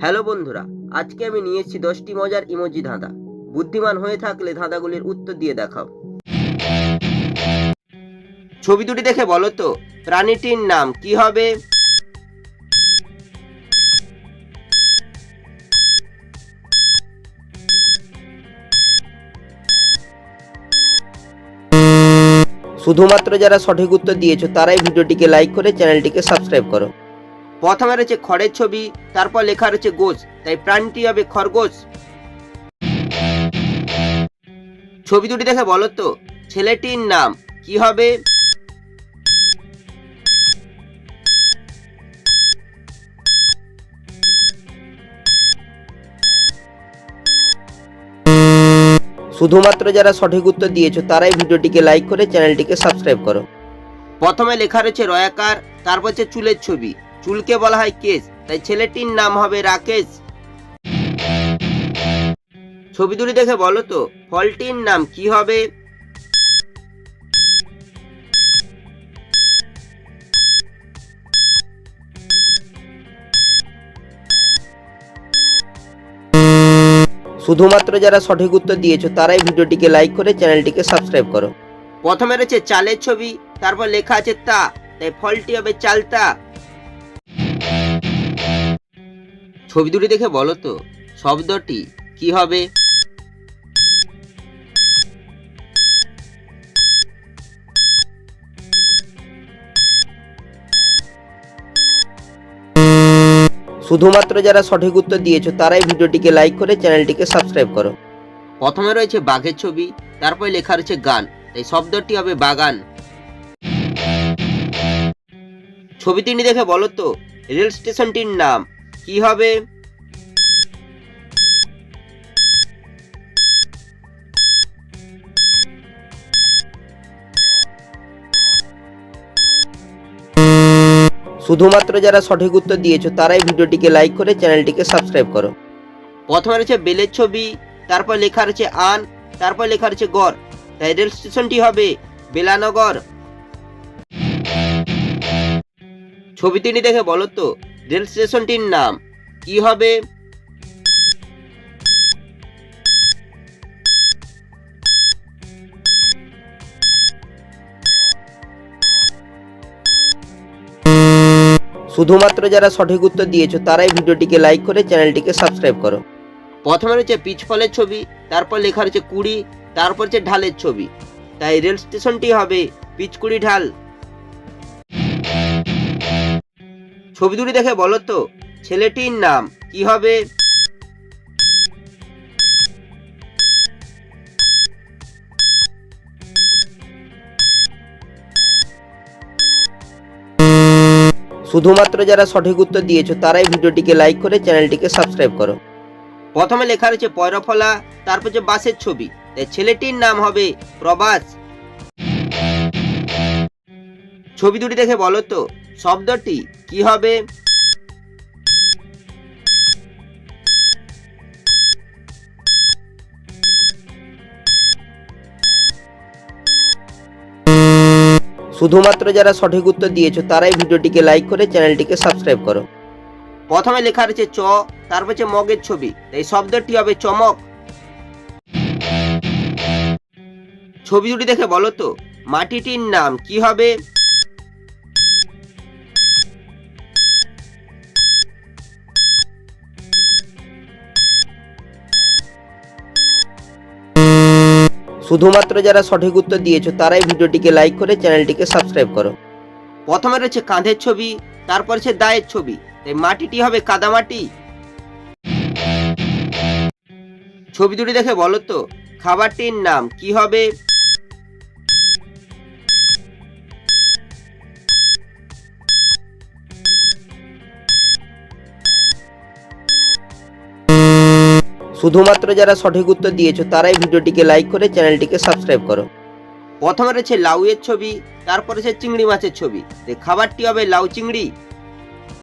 Hello বন্ধুরা, আজকে আমি নিয়ে এসেছি 10টি মজার ইমোজি ধাঁধা। বুদ্ধিমান হয়ে থাকলে ধাঁধাগুলির উত্তর দিয়ে দেখাও। ছবি দুটি দেখে বলো তো প্রাণীটির নাম কি হবে? শুধুমাত্র যারা সঠিক উত্তর দিয়েছো তারাই ভিডিওটিকে লাইক করে চ্যানেলটিকে সাবস্ক্রাইব করো। প্রথমে রয়েছে খড়ের ছবি, তারপর লেখা রয়েছে গোছ, তাই প্রাণীটি হবে খরগোশ। ছবি দুটি দেখে বলো তো ছেলেটির নাম কি হবে? শুধুমাত্র যারা সঠিক উত্তর দিয়েছো তারাই ভিডিওটিকে লাইক করে চ্যানেলটিকে সাবস্ক্রাইব করো। প্রথমে লেখা রয়েছে রয়াকার, তারপর হচ্ছে চুলের ছবি, চুলকে বলা হয় কেশ, তাই ছেলেটির নাম হবে রাকেশ। ছবি দুটি দেখে বলো তো ফলটির নাম কি হবে? শুধুমাত্র যারা সঠিক উত্তর দিয়েছো তারাই ভিডিওটিকে লাইক করে চ্যানেলটিকে সাবস্ক্রাইব করো। প্রথমে রয়েছে চালের ছবি, তারপর লেখা আছে তা, তাই ফলটি হবে চালতা। ছবি দুটি দেখে বলো তো শব্দটি কি হবে? শুধুমাত্র যারা সঠিক উত্তর দিয়েছো তারাই ভিডিওটিকে লাইক করে চ্যানেলটিকে সাবস্ক্রাইব করো। প্রথমে রয়েছে বাঘের ছবি, তারপর লেখা রয়েছে গান, তাই শব্দটি হবে বাগান। ছবি তিনটি দেখে বলো তো রেল স্টেশনটির নাম কি হবে? শুধুমাত্র যারা সঠিক উত্তর দিয়েছো তারাই ভিডিওটিকে লাইক করে চ্যানেলটিকে সাবস্ক্রাইব করো। প্রথমে রয়েছে বেলের ছবি, তারপর লেখা রয়েছে আন, তারপর লেখা রয়েছে গড়, তাই রেল স্টেশনটি হবে বেলানগর। ছবি তিনটি দেখে বলো তো রেল স্টেশনটির নাম কি হবে? শুধুমাত্র যারা সঠিক উত্তর দিয়েছো তারাই ভিডিওটিকে লাইক করে চ্যানেলটিকে সাবস্ক্রাইব করো। প্রথমে রয়েছে পিচ ফলের ছবি, তারপর লেখা রয়েছে কুড়ি, তারপর হচ্ছে ঢালের ছবি, তাই রেল স্টেশনটি হবে পিচকুড়ি ঢাল। ছবি দুটি দেখে বলো তো ছেলেটির নাম কি হবে? শুধুমাত্র যারা সঠিক উত্তর দিয়েছো তারাই ভিডিওটিকে লাইক করে চ্যানেলটিকে সাবস্ক্রাইব করো। প্রথমে লেখা রয়েছে পয়রাফলা, তারপর হচ্ছে বাসের ছবি, তাই ছেলেটির নাম হবে প্রবাস। ছবি দুটি দেখে বলো তো শব্দটি কি হবে? শুধুমাত্র যারা সঠিক উত্তর দিয়েছো তারাই ভিডিওটিকে লাইক করে চ্যানেলটিকে সাবস্ক্রাইব করো। প্রথমে লেখা রয়েছে চ, তারপর হচ্ছে মগের ছবি, তাই শব্দটি হবে চমক। ছবি দুটি দেখে বলো তো মাটিটির নাম কি হবে? শুধুমাত্র যারা সঠিক উত্তর দিয়েছো তারাই ভিডিওটিকে লাইক করে চ্যানেলটিকে সাবস্ক্রাইব করো। প্রথমে রয়েছে কাঁধের ছবি, তারপর হচ্ছে দায়ের ছবি, তাই মাটিটি হবে কাদামাটি। ছবি দুটি দেখে বলো তো খাবারটির নাম কি হবে? শুধুমাত্র যারা সঠিক উত্তর দিয়েছো তারাই ভিডিওটিকে লাইক করে চ্যানেলটিকে সাবস্ক্রাইব করো। প্রথমে রয়েছে লাউয়ের ছবি, তারপরে রয়েছে চিংড়ি মাছের ছবি, তাই খাবারটি হবে লাউ চিংড়ি।